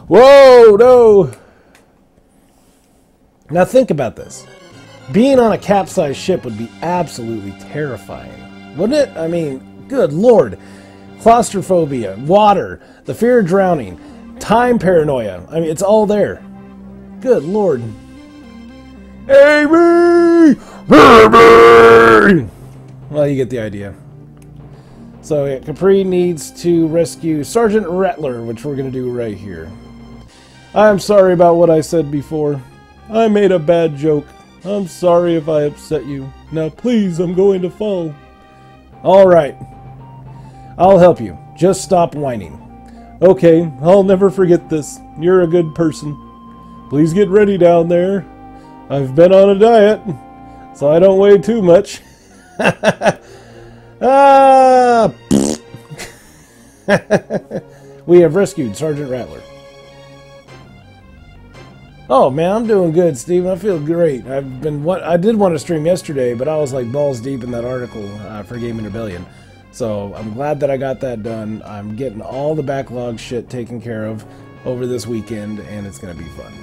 Whoa, no! Now think about this. Being on a capsized ship would be absolutely terrifying, wouldn't it? I mean, good lord. Claustrophobia, water, the fear of drowning, time paranoia. I mean, it's all there. Good lord. Amy! Amy! Well, you get the idea. So, yeah, Capri needs to rescue Sargeant Rattler, which we're going to do right here. I'm sorry about what I said before. I made a bad joke. I'm sorry if I upset you. Now, please, I'm going to fall. All right. I'll help you. Just stop whining. Okay, I'll never forget this. You're a good person. Please get ready down there. I've been on a diet, so I don't weigh too much. We have rescued Sergeant Rattler. Oh man, I'm doing good, Steven. I feel great. I did want to stream yesterday, but I was like balls deep in that article for Gaming Rebellion. So I'm glad that I got that done. I'm getting all the backlog shit taken care of over this weekend, and it's going to be fun.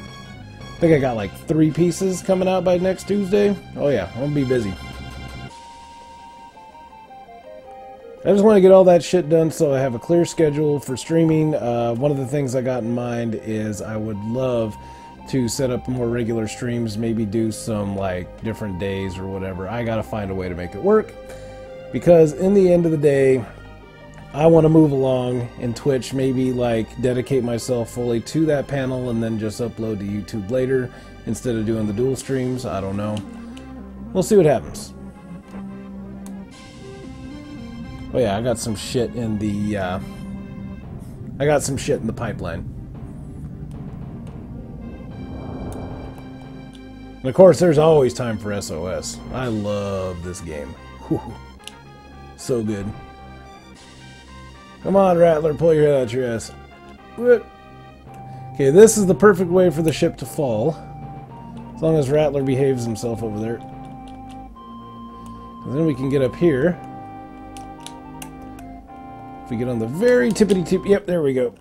I think I got like 3 pieces coming out by next Tuesday. Oh yeah, I'm going to be busy. I just want to get all that shit done so I have a clear schedule for streaming. One of the things I got in mind is I would love to set up more regular streams, maybe do some like different days or whatever. I got to find a way to make it work. Because in the end of the day, I want to move along in Twitch, maybe like dedicate myself fully to that panel and then just upload to YouTube later instead of doing the dual streams. I don't know. We'll see what happens. Oh yeah, I got some shit in the pipeline. And of course, there's always time for SOS. I love this game. Whew. So good. Come on, Rattler, pull your head out your ass. Okay, this is the perfect way for the ship to fall. As long as Rattler behaves himself over there. And then we can get up here. If we get on the very tippity tip, yep, there we go.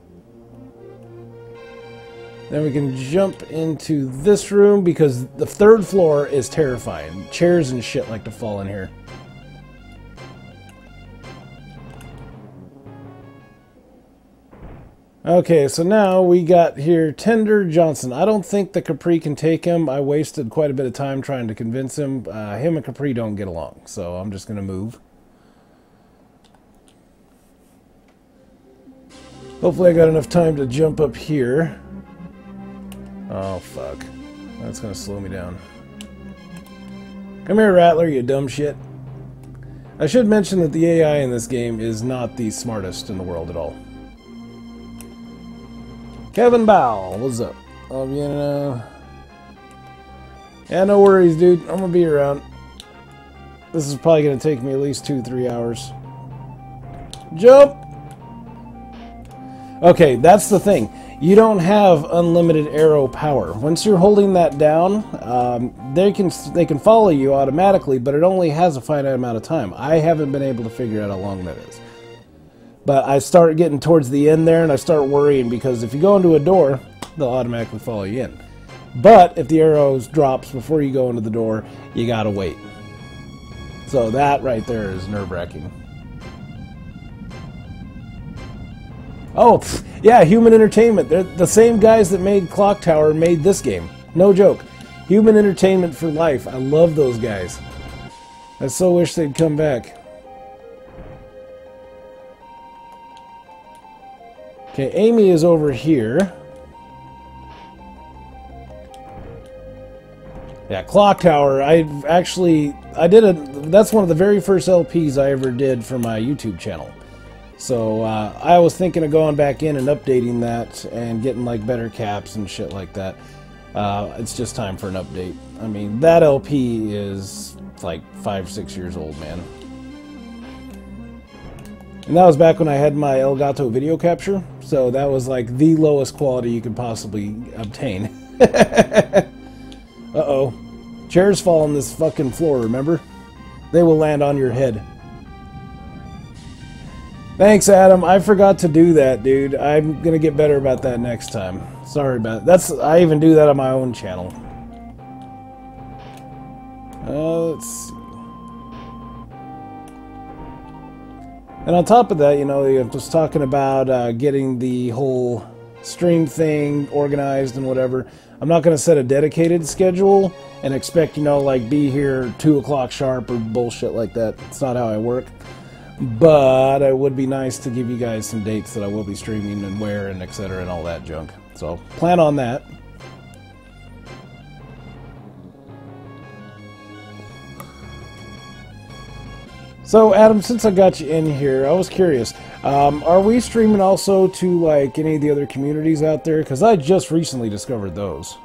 Then we can jump into this room because the 3rd floor is terrifying. Chairs and shit like to fall in here. Okay, so now we got here Tender Johnson. I don't think the Capri can take him. I wasted quite a bit of time trying to convince him. Him and Capri don't get along, so I'm just going to move. Hopefully I got enough time to jump up here. Oh, fuck. That's going to slow me down. Come here, Rattler, you dumb shit. I should mention that the AI in this game is not the smartest in the world at all. Kevin Bow, what's up? Oh, you know. Yeah, no worries, dude. I'm going to be around. This is probably going to take me at least 2-3 hours. Jump! Okay, that's the thing. You don't have unlimited arrow power. Once you're holding that down, they can follow you automatically, but it only has a finite amount of time. I haven't been able to figure out how long that is. But I start getting towards the end there, and I start worrying, because if you go into a door, they'll automatically follow you in. But if the arrows drops before you go into the door, you gotta wait. So that right there is nerve-wracking. Oh, yeah, Human Entertainment. They're the same guys that made Clock Tower made this game. No joke. Human Entertainment for life. I love those guys. I so wish they'd come back. Okay, Amy is over here. Yeah, Clock Tower. That's one of the very first LPs I ever did for my YouTube channel. So I was thinking of going back in and updating that and getting like better caps and shit like that. It's just time for an update. I mean, that LP is like 5-6 years old, man. And that was back when I had my Elgato video capture, so that was like the lowest quality you could possibly obtain. Uh-oh. Chairs fall on this fucking floor, remember? They will land on your head. Thanks, Adam. I forgot to do that, dude. I'm gonna get better about that next time. Sorry about it. I even do that on my own channel. Let's see. And on top of that, you know, I was talking about getting the whole stream thing organized and whatever. I'm not going to set a dedicated schedule and expect, you know, like be here 2 o'clock sharp or bullshit like that. It's not how I work. But it would be nice to give you guys some dates that I will be streaming and where and etc. and all that junk. So plan on that. So Adam, since I got you in here, I was curious. Are we streaming also to like any of the other communities out there? Because I just recently discovered those.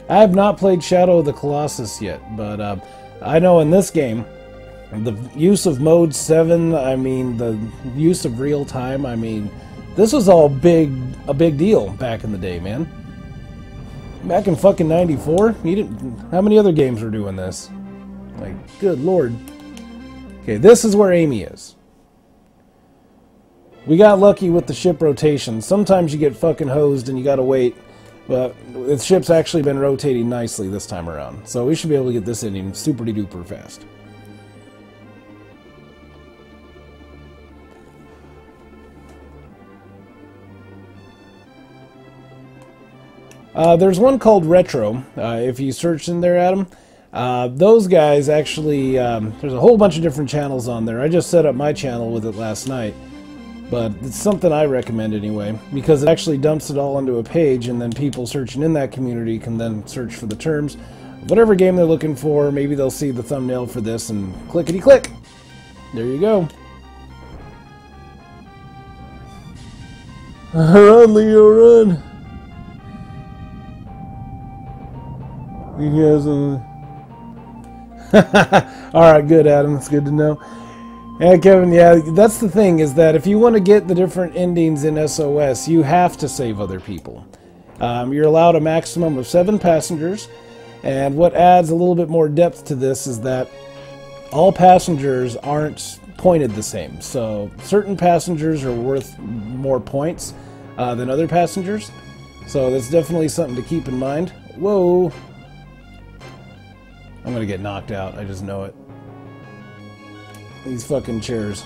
I have not played Shadow of the Colossus yet, but I know in this game, the use of Mode 7, I mean, the use of real time, I mean, this was all a big deal back in the day, man. Back in fucking 94? How many other games were doing this? Like, good lord. Okay, this is where Amy is. We got lucky with the ship rotation. Sometimes you get fucking hosed and you gotta wait. But the ship's actually been rotating nicely this time around. So we should be able to get this ending super duper fast. There's one called Retro, if you search in there, Adam. Those guys actually, there's a whole bunch of different channels on there. I just set up my channel with it last night. But it's something I recommend anyway, because it actually dumps it all onto a page, and then people searching in that community can then search for the terms. Whatever game they're looking for, maybe they'll see the thumbnail for this and clickety-click. There you go. Run, Leo, run! He has a... Alright, good, Adam. That's good to know. Yeah, Kevin, yeah, that's the thing, is that if you want to get the different endings in SOS, you have to save other people. You're allowed a maximum of 7 passengers, and what adds a little bit more depth to this is that all passengers aren't pointed the same. So certain passengers are worth more points than other passengers. So that's definitely something to keep in mind. Whoa! I'm gonna get knocked out, I just know it. These fucking chairs.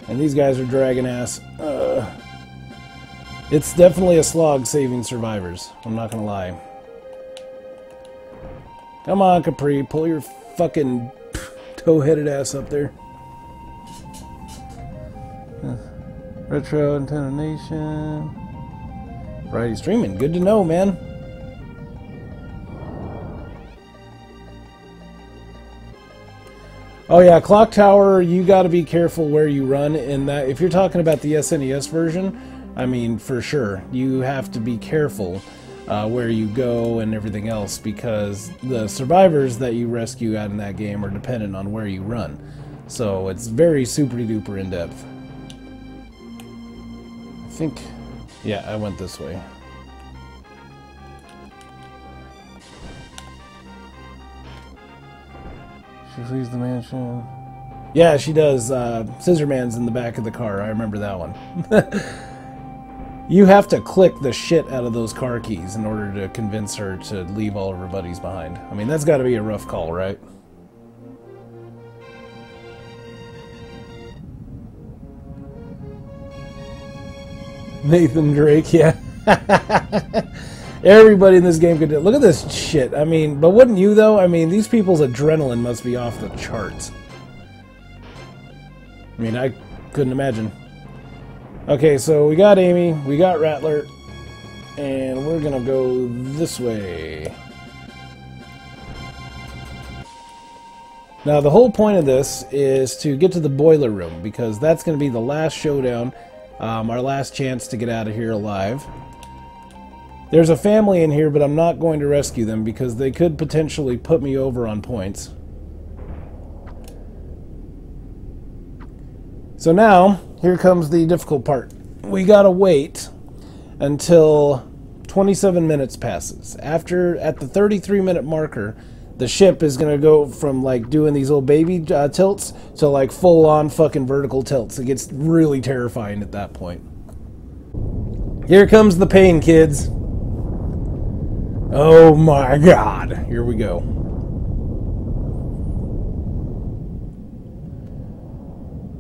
And these guys are dragging ass. It's definitely a slog saving survivors. I'm not gonna lie. Come on, Capri. Pull your fucking toe-headed ass up there. Retro Antenna Nation. Variety streaming. Good to know, man. Oh yeah, Clock Tower, you got to be careful where you run in that. If you're talking about the SNES version, I mean, for sure, you have to be careful where you go and everything else, because the survivors that you rescue out in that game are dependent on where you run. So it's very super duper in depth. I think, yeah, I went this way. She flees the mansion. Yeah, she does. Scissorman's in the back of the car. I remember that one. You have to click the shit out of those car keys in order to convince her to leave all of her buddies behind. I mean, that's got to be a rough call, right? Nathan Drake, yeah. Everybody in this game could do it. Look at this shit. I mean, but wouldn't you, though? I mean, these people's adrenaline must be off the charts. I mean, I couldn't imagine. Okay, so we got Amy, we got Rattler, and we're gonna go this way. Now, the whole point of this is to get to the boiler room, because that's going to be the last showdown, our last chance to get out of here alive. There's a family in here, but I'm not going to rescue them because they could potentially put me over on points. So now, here comes the difficult part. We gotta wait until 27 minutes passes. At the 33-minute marker, the ship is going to go from, like, doing these little baby tilts to, like, full-on fucking vertical tilts. It gets really terrifying at that point. Here comes the pain, kids. Oh my god. Here we go.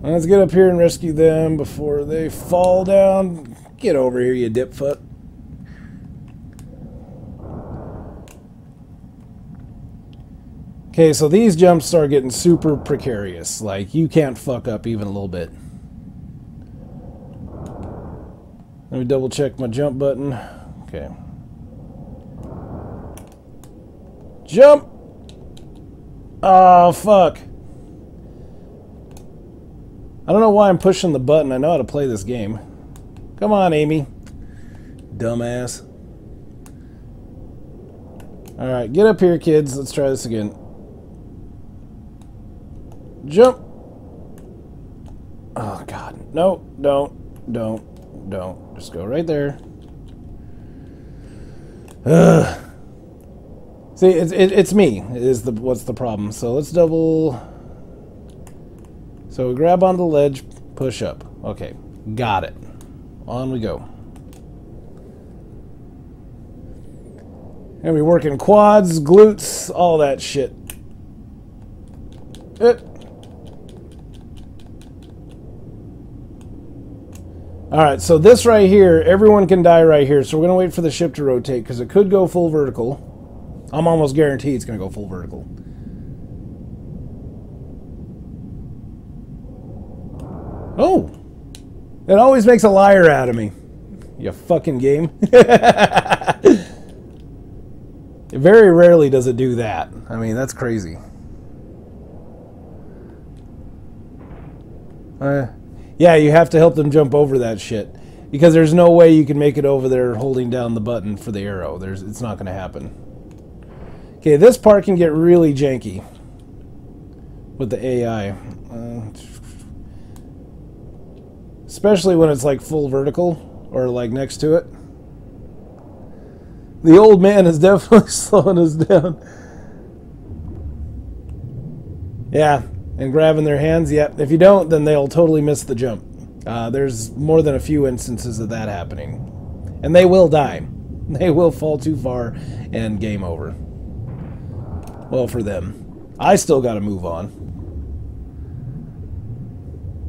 Let's get up here and rescue them before they fall down. Get over here, you dipfoot. Okay, so these jumps start getting super precarious. Like, you can't fuck up even a little bit. Let me double check my jump button. Okay. Jump! Oh, fuck. I don't know why I'm pushing the button. I know how to play this game. Come on, Amy. Dumbass. Alright, get up here, kids. Let's try this again. Jump! Oh, God. No, don't. Just go right there. Ugh. See, it's me. What's the problem? So let's double... So we grab onto the ledge, push up. Okay, got it. On we go. And we working quads, glutes, all that shit. Alright, so this right here, everyone can die right here. So we're going to wait for the ship to rotate because it could go full vertical. I'm almost guaranteed it's going to go full vertical. Oh! It always makes a liar out of me. You fucking game. Very rarely does it do that. I mean, that's crazy. Yeah, you have to help them jump over that shit. Because there's no way you can make it over there holding down the button for the arrow. It's not going to happen. Okay, this part can get really janky with the AI. Especially when it's like full vertical or like next to it. The old man is definitely slowing us down. Yeah, and grabbing their hands. Yeah, if you don't, then they'll totally miss the jump. There's more than a few instances of that happening. And they will die. They will fall too far and game over. Well, for them. I still got to move on.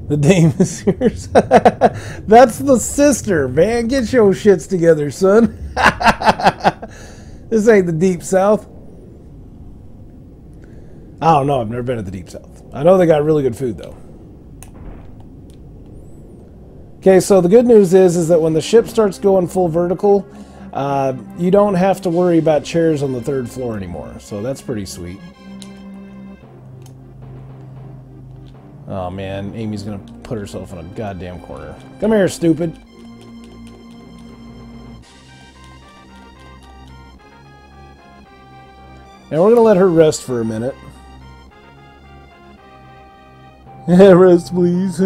The dame is yours. That's the sister, man. Get your shits together, son. This ain't the Deep South. I don't know. I've never been to the Deep South. I know they got really good food, though. Okay, so the good news is that when the ship starts going full vertical, you don't have to worry about chairs on the 3rd floor anymore. So that's pretty sweet. Oh man, Amy's gonna put herself in a goddamn corner. Come here, stupid. Now we're gonna let her rest for a minute. Rest, please.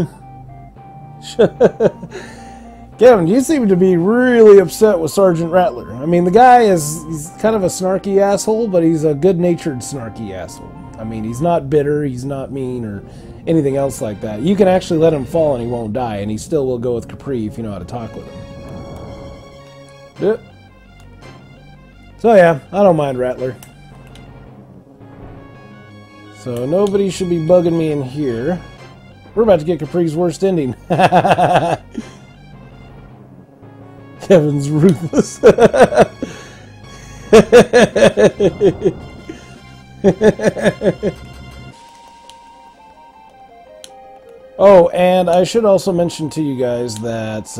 Kevin, you seem to be really upset with Sargeant Rattler. I mean, the guy he's kind of a snarky asshole, but he's a good-natured snarky asshole. I mean, he's not bitter, he's not mean, or anything else like that. You can actually let him fall and he won't die, and he still will go with Capri if you know how to talk with him. Yep. So yeah, I don't mind Rattler. So nobody should be bugging me in here. We're about to get Capri's worst ending. Kevin's ruthless. Oh, and I should also mention to you guys that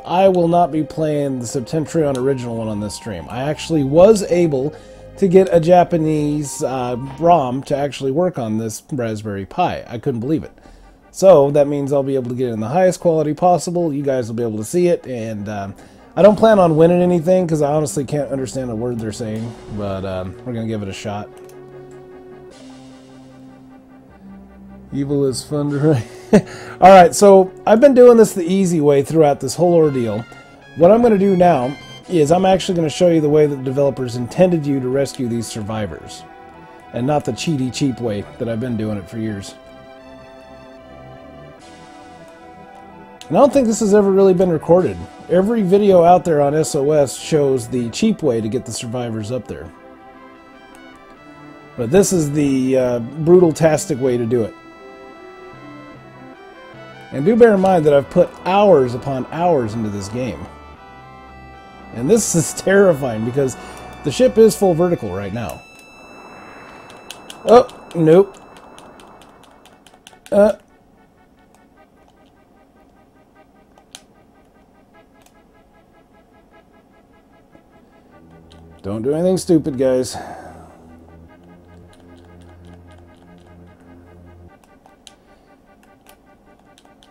I will not be playing the Septentrion original one on this stream. I actually was able to get a Japanese ROM to actually work on this Raspberry Pi. I couldn't believe it. So that means I'll be able to get it in the highest quality possible. You guys will be able to see it, and I don't plan on winning anything because I honestly can't understand a word they're saying, but we're going to give it a shot. Evil is fun to write. Alright, so I've been doing this the easy way throughout this whole ordeal. What I'm going to do now is I'm actually going to show you the way that the developers intended you to rescue these survivors, and not the cheaty, cheap way that I've been doing it for years. And I don't think this has ever really been recorded. Every video out there on SOS shows the cheap way to get the survivors up there. But this is the brutal-tastic way to do it. And do bear in mind that I've put hours upon hours into this game. And this is terrifying because the ship is full vertical right now. Oh, nope. Don't do anything stupid, guys.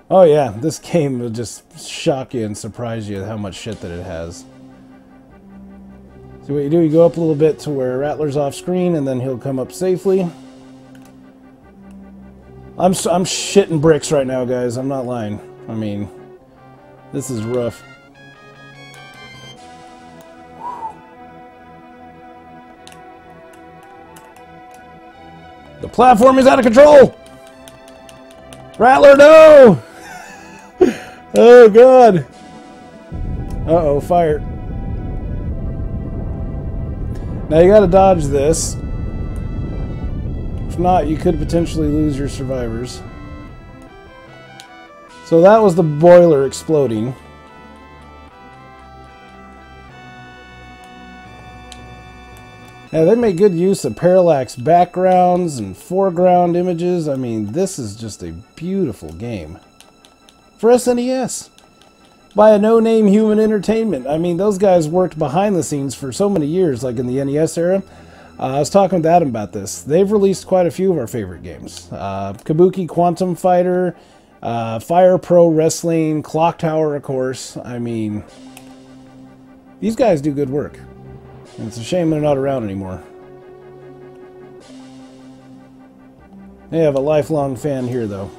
Oh yeah, this game will just shock you and surprise you at how much shit that it has. So what you do, you go up a little bit to where Rattler's off screen, and then he'll come up safely. I'm shitting bricks right now, guys. I'm not lying. I mean, this is rough. The platform is out of control! Rattler, no! Oh, God. Uh-oh, fire. Now, you gotta dodge this. If not, you could potentially lose your survivors. So that was the boiler exploding. Yeah, they make good use of parallax backgrounds and foreground images. I mean, this is just a beautiful game. For SNES. By a no-name Human Entertainment. I mean, those guys worked behind the scenes for so many years, like in the NES era. I was talking with Adam about this. They've released quite a few of our favorite games. Kabuki Quantum Fighter, Fire Pro Wrestling, Clock Tower, of course. I mean, these guys do good work. And it's a shame they're not around anymore. They have a lifelong fan here, though.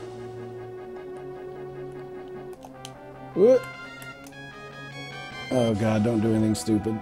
What? Oh god, don't do anything stupid.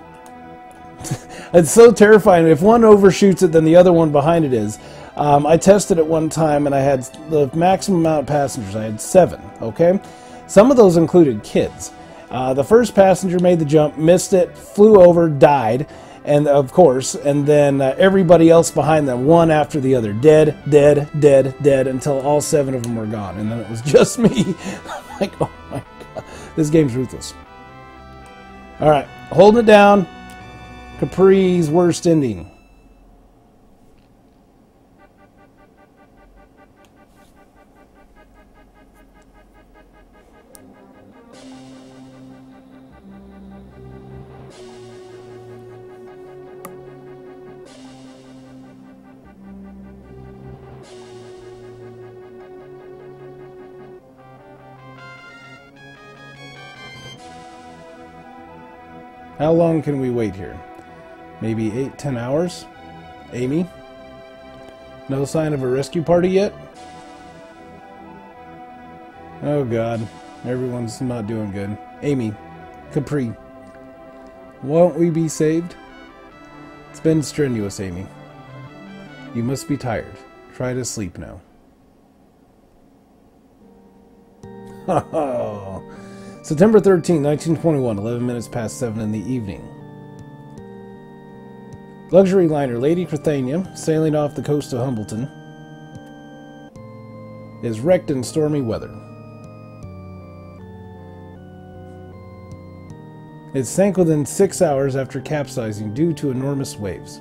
It's so terrifying. If one overshoots it, then the other one behind it is. I tested it one time, and I had the maximum amount of passengers. I had 7, okay? Some of those included kids. The first passenger made the jump, missed it, flew over, died, and of course, and then everybody else behind them, one after the other, dead, dead, dead, dead, until all 7 of them were gone, and then it was just me. I'm like, oh my god, this game's ruthless. All right, holding it down. Capri's worst ending. How long can we wait here? Maybe 8-10 hours? Amy? No sign of a rescue party yet? Oh god, everyone's not doing good. Amy, Capri, won't we be saved? It's been strenuous, Amy. You must be tired. Try to sleep now. Oh. September 13, 1921, 11 minutes past 7 in the evening. Luxury liner Lady Crethania, sailing off the coast of Humbleton, is wrecked in stormy weather. It sank within 6 hours after capsizing due to enormous waves.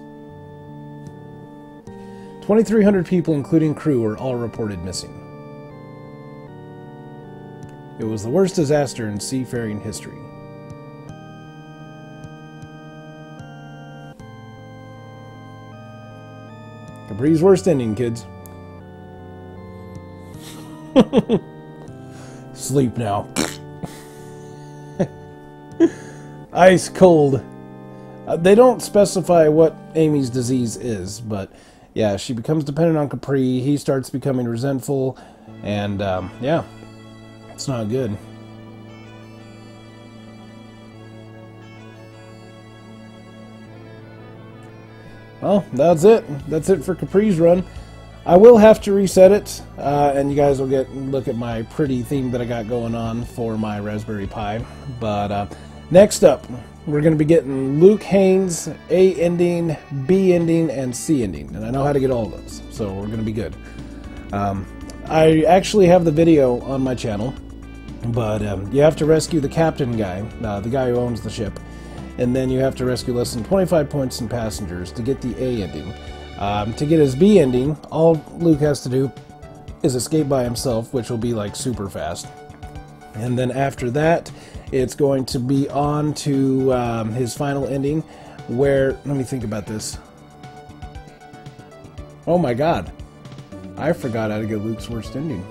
2,300 people, including crew, are all reported missing. It was the worst disaster in seafaring history. Capri's worst ending, kids. Sleep now. Ice cold. They don't specify what Amy's disease is, but yeah, she becomes dependent on Capri. He starts becoming resentful, and yeah. It's not good. Well, that's it. That's it for Capris Run. I will have to reset it, and you guys will look at my pretty theme that I got going on for my Raspberry Pi. But next up, we're going to be getting Luke Haynes, A ending, B ending, and C ending. And I know how to get all of those, so we're going to be good. I actually have the video on my channel, but you have to rescue the captain guy, the guy who owns the ship. And then you have to rescue less than 25 points in passengers to get the A ending. To get his B ending, all Luke has to do is escape by himself, which will be like super fast. And then after that, it's going to be on to his final ending, where, let me think about this. Oh my god, I forgot how to get Luke's worst ending.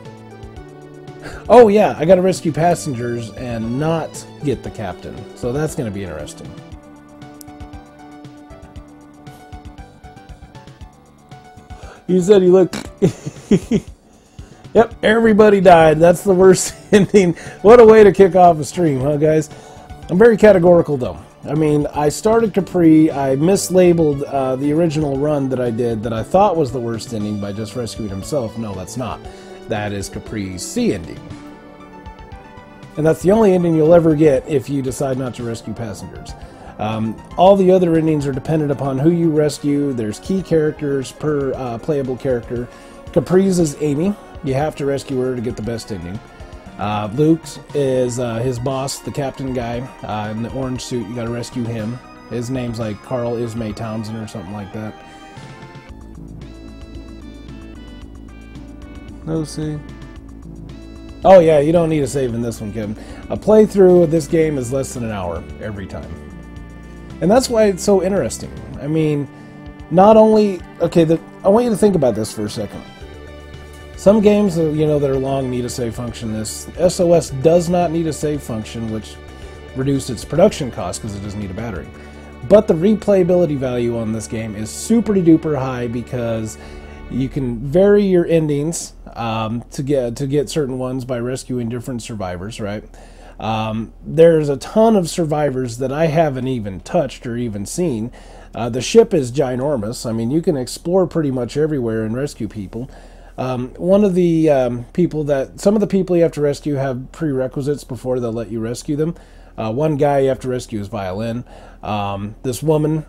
Oh yeah, I gotta rescue passengers and not get the captain. So that's gonna be interesting. You said he looked... Yep, everybody died. That's the worst ending. What a way to kick off a stream, huh guys? I'm very categorical though. I mean, I started Capri, I mislabeled the original run that I did that I thought was the worst ending by just rescuing himself. No, that's not. That is Capri's C ending. And that's the only ending you'll ever get if you decide not to rescue passengers. All the other endings are dependent upon who you rescue. There's key characters per playable character. Capri's is Amy. You have to rescue her to get the best ending. Luke's is his boss, the captain guy, in the orange suit. You gotta rescue him. His name's like Carl Ismay Townsend or something like that. No save. Oh yeah, you don't need a save in this one, Kevin. A playthrough of this game is less than an hour every time. And that's why it's so interesting. I mean, not only... Okay, I want you to think about this for a second. Some games, you know, that are long need a save function. This SOS does not need a save function, which reduced its production cost because it doesn't need a battery. But the replayability value on this game is super duper high because you can vary your endings to get certain ones by rescuing different survivors, right? There's a ton of survivors that I haven't even touched or even seen. The ship is ginormous. I mean, you can explore pretty much everywhere and rescue people. One of the some of the people you have to rescue have prerequisites before they'll let you rescue them. One guy you have to rescue his violin. This woman,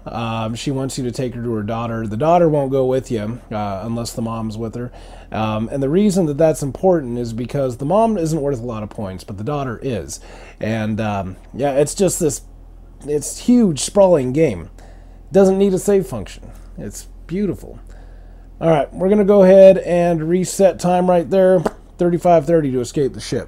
she wants you to take her to her daughter. The daughter won't go with you unless the mom's with her. And the reason that that's important is because the mom isn't worth a lot of points, but the daughter is. And yeah, it's just it's huge, sprawling game. Doesn't need a save function. It's beautiful. All right, we're going to go ahead and reset time right there. 35:30 to escape the ship.